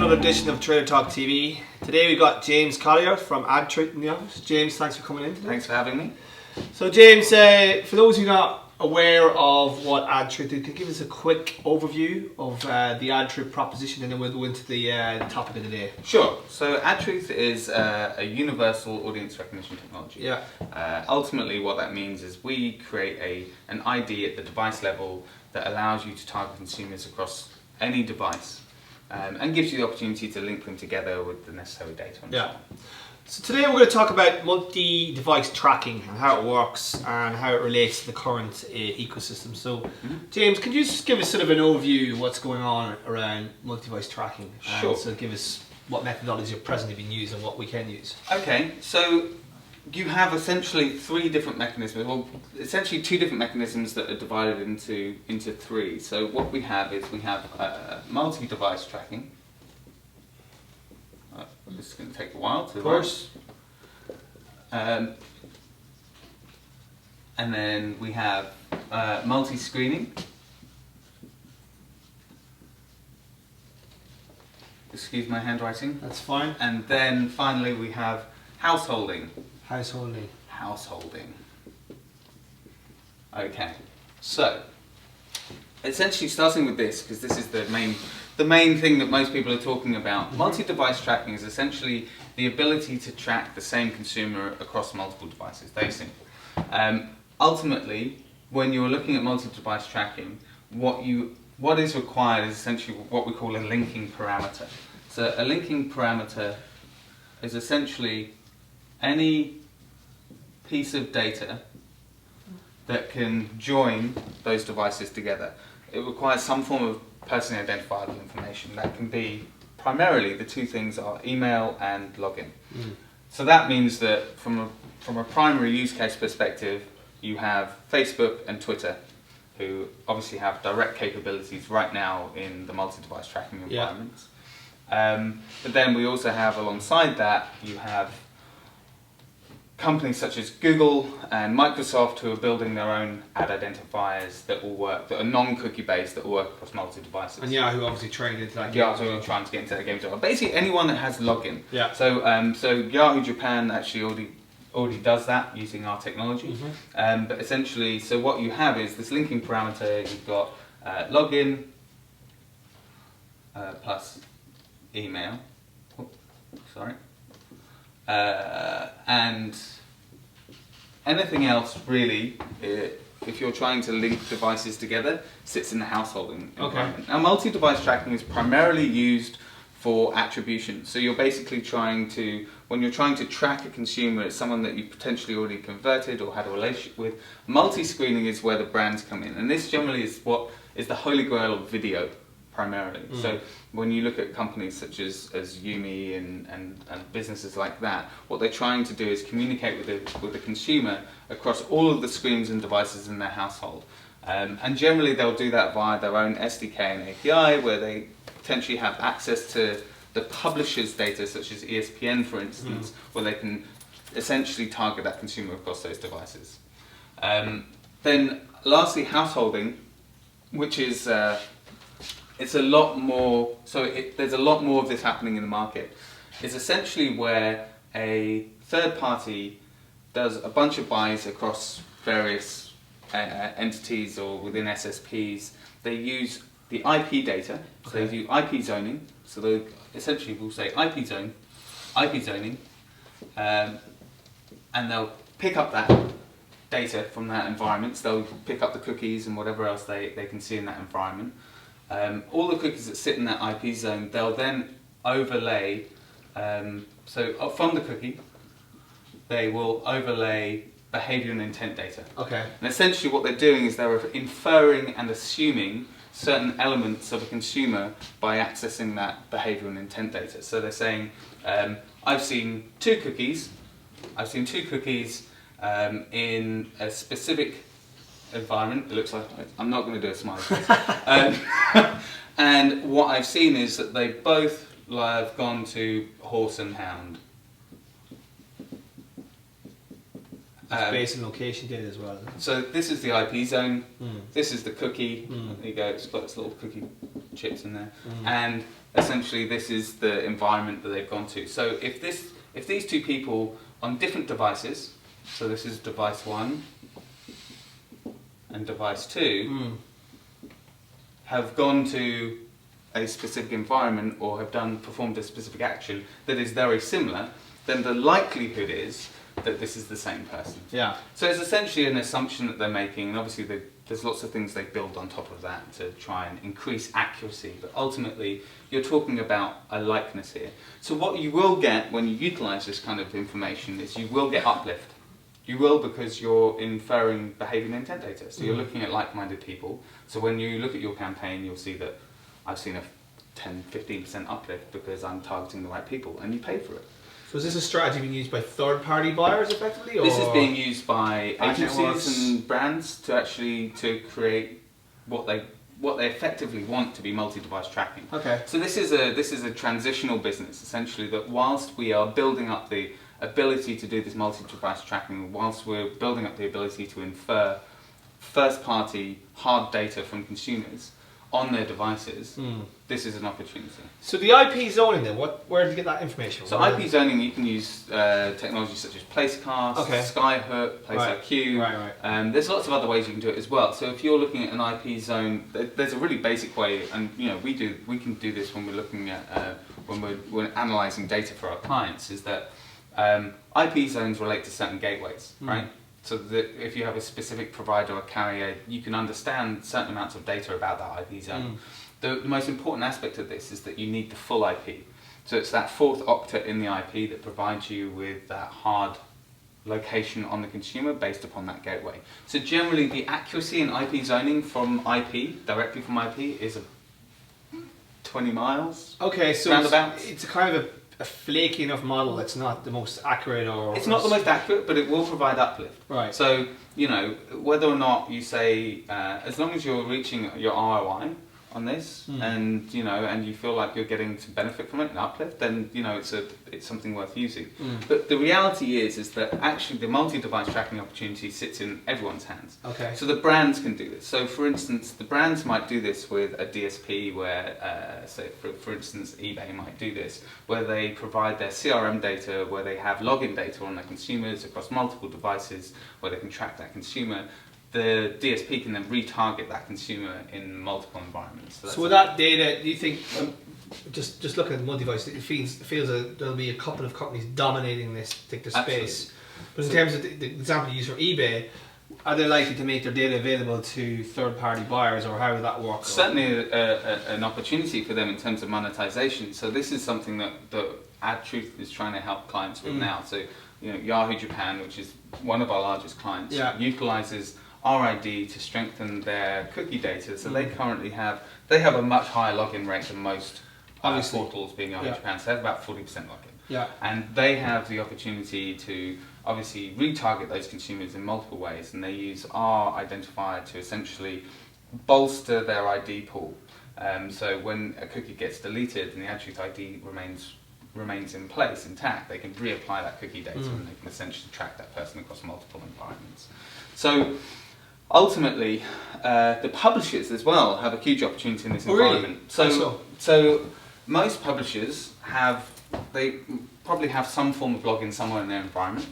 another edition of Trader Talk TV. Today we got James Collier from Adtruth in the office. James, thanks for coming in today. Thanks for having me. So James, for those who are not aware of what Adtruth is, can you give us a quick overview of the Adtruth proposition, and then we'll go into the topic of the day. Sure. So Adtruth is a universal audience recognition technology. Yeah. Ultimately what that means is we create an ID at the device level that allows you to target consumers across any device. And gives you the opportunity to link them together with the necessary data. And so on. So today we're going to talk about multi-device tracking and how it works and how it relates to the current ecosystem. So, James, can you just give us sort of an overview of what's going on around multi-device tracking? Sure. So give us what methodology are presently being used and what we can use. Okay, so you have essentially three different mechanisms, well, essentially two different mechanisms that are divided into three. So what we have is multi-device tracking. This is going to take a while to work. And then we have multi-screening. Excuse my handwriting. That's fine. And then finally we have householding. Householding. Okay, so essentially starting with this, because this is the main thing that most people are talking about. Multi-device tracking is essentially the ability to track the same consumer across multiple devices. Very simple. Ultimately, when you're looking at multi-device tracking, what is required is essentially what we call a linking parameter. So a linking parameter is essentially any piece of data that can join those devices together. It requires some form of personally identifiable information. That can be primarily the two things are email and login. So that means that from a primary use case perspective, you have Facebook and Twitter, who obviously have direct capabilities right now in the multi-device tracking environments. But then we also have, alongside that, you have companies such as Google and Microsoft who are building their own ad identifiers that will work, that are non-cookie based, that will work across multi-devices. And Yahoo obviously trained into that. Yahoo are trying to get into that game as well. Basically anyone that has login. Yeah. So Yahoo Japan actually already does that using our technology. But essentially, so what you have is this linking parameter. You've got login plus email. Oh, sorry. And anything else really, if you're trying to link devices together, sits in the householding environment. Now multi-device tracking is primarily used for attribution. So you're basically when you're trying to track a consumer, it's someone that you potentially already converted or had a relationship with. Multi-screening is where the brands come in, and this generally is what is the holy grail of video. Primarily. So when you look at companies such as Yumi and businesses like that, what they're trying to do is communicate with the consumer across all of the screens and devices in their household. And generally they'll do that via their own SDK and API, where they potentially have access to the publisher's data, such as ESPN for instance, where they can essentially target that consumer across those devices. Then lastly, householding, which is it's a lot more, there's a lot more of this happening in the market. It's essentially where a third party does a bunch of buys across various entities or within SSPs. They use the IP data, so they do IP zoning. So they essentially will say IP zoning, and they'll pick up that data from that environment. So they'll pick up the cookies and whatever else they can see in that environment. All the cookies that sit in that IP zone, they'll then overlay, so from the cookie, they will overlay behavior and intent data. And essentially what they're doing is they're inferring and assuming certain elements of a consumer by accessing that behavior and intent data. So they're saying, I've seen two cookies in a specific environment. It looks like I'm not going to do a smiley face. And what I've seen is that they both have gone to horse and hound. It's based on location data as well. So this is the IP zone. This is the cookie. There you go. It's got its little cookie chips in there, and essentially this is the environment that they've gone to. So if these two people on different devices, so this is device 1 and device 2, have gone to a specific environment or have performed a specific action that is very similar, then the likelihood is that this is the same person. Yeah. So it's essentially an assumption that they're making, and obviously there's lots of things they build on top of that to try and increase accuracy, but ultimately you're talking about a likeness here. So what you will get when you utilize this kind of information is you will get uplift. You will, because you're inferring behavior and intent data. So you're looking at like-minded people. So when you look at your campaign, you'll see that I've seen a 10-15% uplift because I'm targeting the right people, and you pay for it. So is this a strategy being used by third-party buyers effectively? Or This is being used by agencies networks? and brands to create what they effectively want to be multi-device tracking. Okay. So this is a transitional business, essentially, that whilst we are building up the ability to do this multi-device tracking, whilst we're building up the ability to infer first-party hard data from consumers on their devices, this is an opportunity. So the IP zoning then, where did you get that information? So IP zoning, you can use technologies such as Placecast, Skyhook, PlaceIQ. Right. There's lots of other ways you can do it as well. So if you're looking at an IP zone, there's a really basic way, and we can do this when we're looking at when we're analysing data for our clients. Is that IP zones relate to certain gateways, right? So that if you have a specific provider or carrier, you can understand certain amounts of data about that IP zone. The most important aspect of this is that you need the full IP. So it's that fourth octet in the IP that provides you with that hard location on the consumer based upon that gateway. So generally the accuracy in IP zoning from IP, directly from IP, is 20 miles. Okay, so roundabouts. it's a kind of a flaky enough model that's not the most accurate, or it's not the most accurate, but it will provide uplift. Right. So whether or not you say, as long as you're reaching your ROI on this, and and you feel like you're getting to benefit from it and uplift, then it's something worth using. But the reality is that actually the multi-device tracking opportunity sits in everyone's hands. Okay. So the brands can do this. So for instance, the brands might do this with a DSP where, say for instance, eBay might do this, where they provide their CRM data, where they have login data on their consumers across multiple devices, where they can track that consumer. The DSP can then retarget that consumer in multiple environments. So with that data, do you think, just looking at the multi-device, it feels that there'll be a couple of companies dominating this particular space. But in terms of the example you use for eBay, are they likely to make their data available to third-party buyers, or how would that work? Certainly an opportunity for them in terms of monetization. So this is something that Adtruth is trying to help clients with now. So Yahoo Japan, which is one of our largest clients, utilizes RID to strengthen their cookie data. So they currently have a much higher login rate than most portals, being Yahoo Japan. So they have about 40% login. Yeah. And they have the opportunity to obviously retarget those consumers in multiple ways, and they use our identifier to essentially bolster their ID pool. So when a cookie gets deleted and the Adtruth ID remains in place, intact, they can reapply that cookie data and they can essentially track that person across multiple environments. So ultimately, the publishers as well have a huge opportunity in this environment. Really? So most publishers they probably have some form of login somewhere in their environment,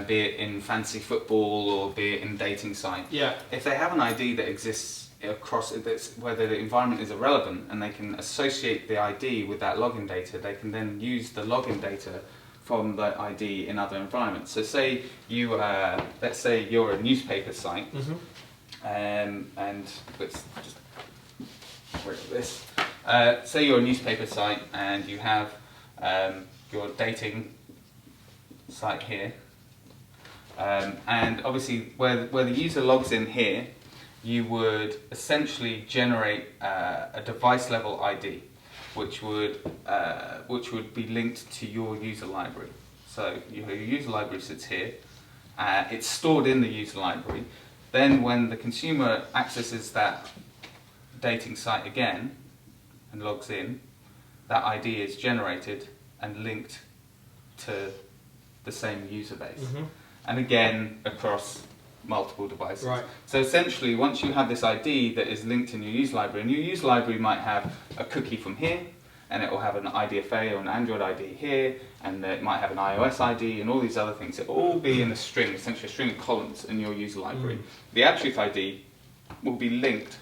be it in fantasy football or be it in dating site. Yeah. If they have an ID that exists across where the environment is irrelevant, and they can associate the ID with that login data, they can then use the login data from the ID in other environments. So say let's say you're a newspaper site, and let's just work with this. Say you're a newspaper site and you have your dating site here, and obviously where the user logs in here, you would essentially generate a device level ID, which would be linked to your user library. So your user library sits here. It's stored in the user library. Then when the consumer accesses that dating site again and logs in, that ID is generated and linked to the same user base. and again across multiple devices. Right. So essentially, once you have this ID that is linked in your user library, and your user library might have a cookie from here, and it will have an IDFA or an Android ID here, and it might have an iOS ID, and all these other things. It will all be in a string, essentially a string of columns in your user library. The Adtruth ID will be linked,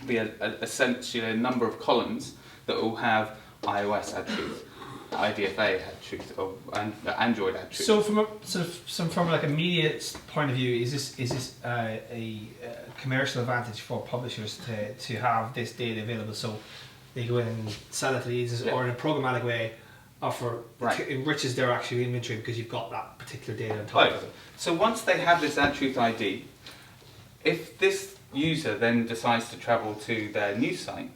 essentially a number of columns that will have iOS Adtruth, IDFA Adtruth, and Android Adtruth. So from like a media point of view, is this a commercial advantage for publishers to have this data available, so they go in and sell it to the users, or in a programmatic way offer enriches their actual inventory because you've got that particular data on top of it? So once they have this Adtruth ID, if this user then decides to travel to their news site,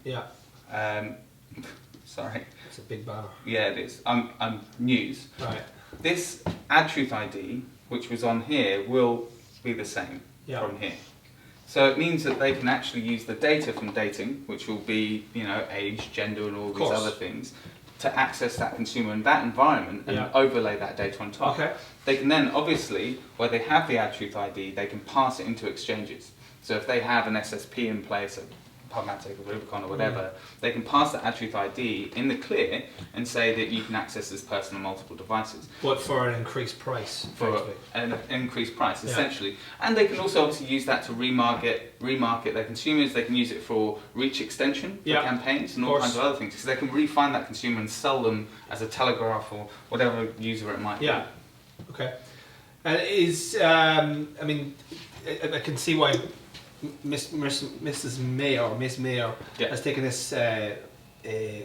sorry. It's a big banner. Yeah, it is. News. Right. This Adtruth ID, which was on here, will be the same from here. So it means that they can actually use the data from dating, which will be, age, gender, and all these other things, to access that consumer in that environment and overlay that data on top. Okay. They can then, obviously, where they have the Adtruth ID, they can pass it into exchanges. So if they have an SSP in place, PubMatic or Rubicon or whatever, they can pass the Adtruth ID in the clear and say that you can access this person on multiple devices. But for an increased price. For an increased price, essentially. And they can also obviously use that to remarket their consumers. They can use it for reach extension for campaigns and all kinds of other things. So they can really find that consumer and sell them as a telegraph or whatever user it might be. Yeah. Okay. And I can see why Mrs. Mayer or Miss Mayer has taken this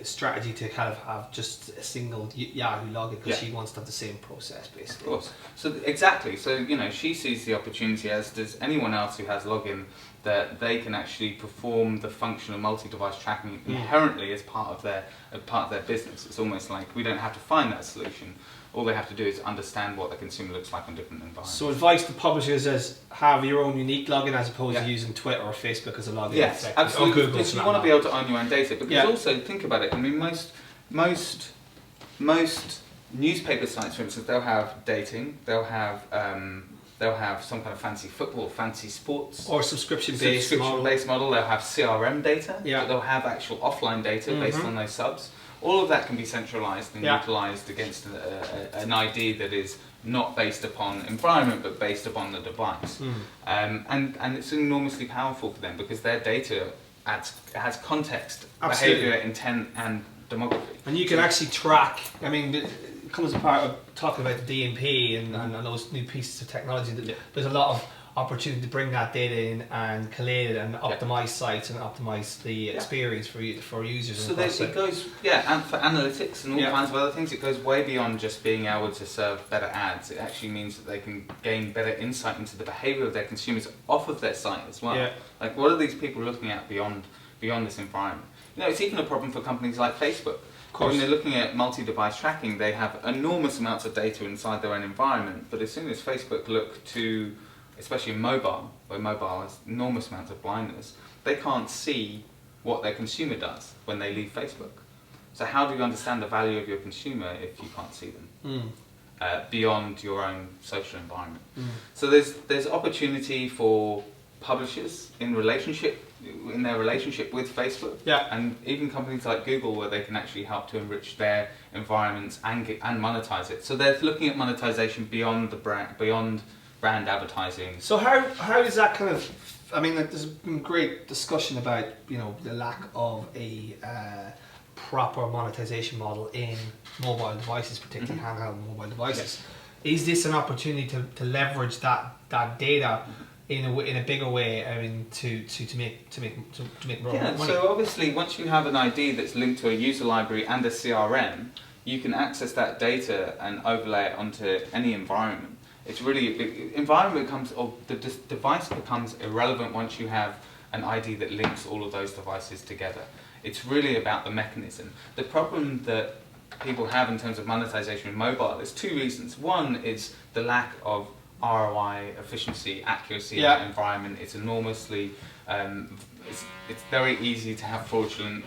strategy to kind of have just a single Yahoo login because she wants to have the same process basically. Of course. So exactly. So she sees the opportunity, as does anyone else who has login, that they can actually perform the function of multi-device tracking inherently as part of their business. It's almost like we don't have to find that solution. All they have to do is understand what the consumer looks like in different environments. So advice to publishers is have your own unique login as opposed to using Twitter or Facebook as a login. Yes, absolutely. Because you want to be able to own your own data. Because also, think about it, I mean, most newspaper sites, for instance, they'll have dating, they'll have some kind of fancy football, fancy sports. Or subscription-based model. They'll have CRM data, but they'll have actual offline data based on those subs. All of that can be centralised and utilised against an ID that is not based upon environment but based upon the device. And it's enormously powerful for them because their data has context, behaviour, intent and demography. And you can actually track, I mean, it comes as part of talking about the DMP and those new pieces of technology. There's a lot of opportunity to bring that data in and collate it and optimize sites and optimize the experience for users. So it goes, and for analytics and all kinds of other things, it goes way beyond just being able to serve better ads. It actually means that they can gain better insight into the behaviour of their consumers off of their site as well. Like, what are these people looking at beyond this environment? It's even a problem for companies like Facebook. When they're looking at multi-device tracking, they have enormous amounts of data inside their own environment, but as soon as Facebook look to, especially in mobile, where mobile has enormous amounts of blindness, they can't see what their consumer does when they leave Facebook. So how do you understand the value of your consumer if you can't see them beyond your own social environment? So there's opportunity for publishers in their relationship with Facebook, and even companies like Google, where they can actually help to enrich their environments and monetize it. So they're looking at monetization beyond the brand advertising. So how is that kind of? I mean, there's been great discussion about the lack of a proper monetization model in mobile devices, particularly handheld mobile devices. Is this an opportunity to leverage that data in a bigger way? I mean, to make more money. So obviously, once you have an ID that's linked to a user library and a CRM, you can access that data and overlay it onto any environment. It's really environment becomes, or the device becomes irrelevant once you have an ID that links all of those devices together. It's really about the mechanism. The problem that people have in terms of monetization in mobile, there's two reasons. One is the lack of ROI, efficiency, accuracy in Yeah. that environment. It's enormously, it's very easy to have fraudulent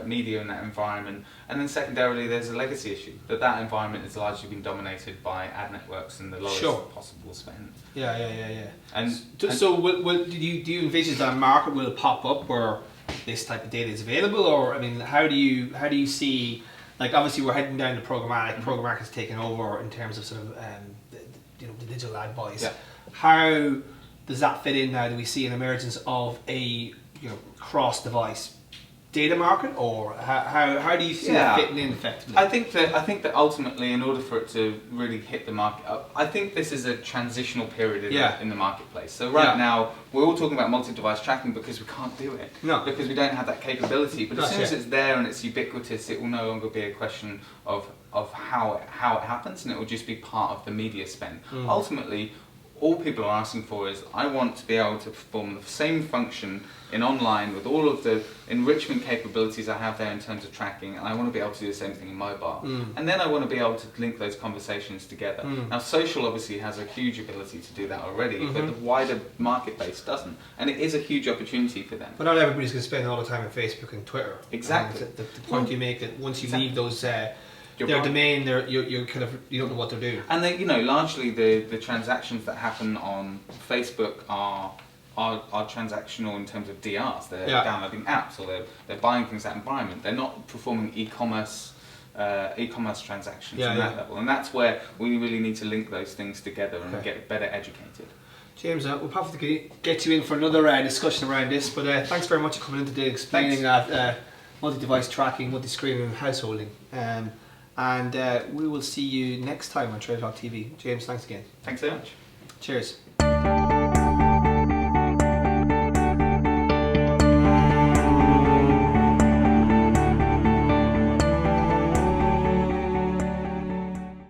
media in that environment. And then secondarily, there's a legacy issue, that environment has largely been dominated by ad networks and the lowest possible spend. Yeah. And so do you envisage that market will pop up where this type of data is available, or I mean, how do you see, like, obviously we're heading down to programmatic. Programmatic has taken over in terms of sort of the digital ad buys. Yeah. How does that fit in now? Do we see an emergence of a cross-device data market, or how do you see that fitting in effectively? I think that ultimately, in order for it to really hit the market, I think this is a transitional period in the marketplace. So right now, we're all talking about multi-device tracking because we can't do it, because we don't have that capability. But as soon as it's there and it's ubiquitous, it will no longer be a question of how it happens, and it will just be part of the media spend. Ultimately, all people are asking for is, I want to be able to perform the same function in online with all of the enrichment capabilities I have there in terms of tracking, and I want to be able to do the same thing in mobile. And then I want to be able to link those conversations together. Now, social obviously has a huge ability to do that already, but the wider market base doesn't. And it is a huge opportunity for them. But not everybody's going to spend all the time on Facebook and Twitter. Exactly. The point you make, that once you leave those their domain, you don't know what they're doing. And they, largely the transactions that happen on Facebook are transactional in terms of DRs. They're downloading apps, or they're buying things that environment. They're not performing e-commerce transactions on that level. And that's where we really need to link those things together and get better educated. James, we'll probably get you in for another discussion around this, but thanks very much for coming in today, explaining that multi-device tracking, multi-screening and householding. And we will see you next time on Trade Talk TV. James, thanks again. Thanks so much. Cheers.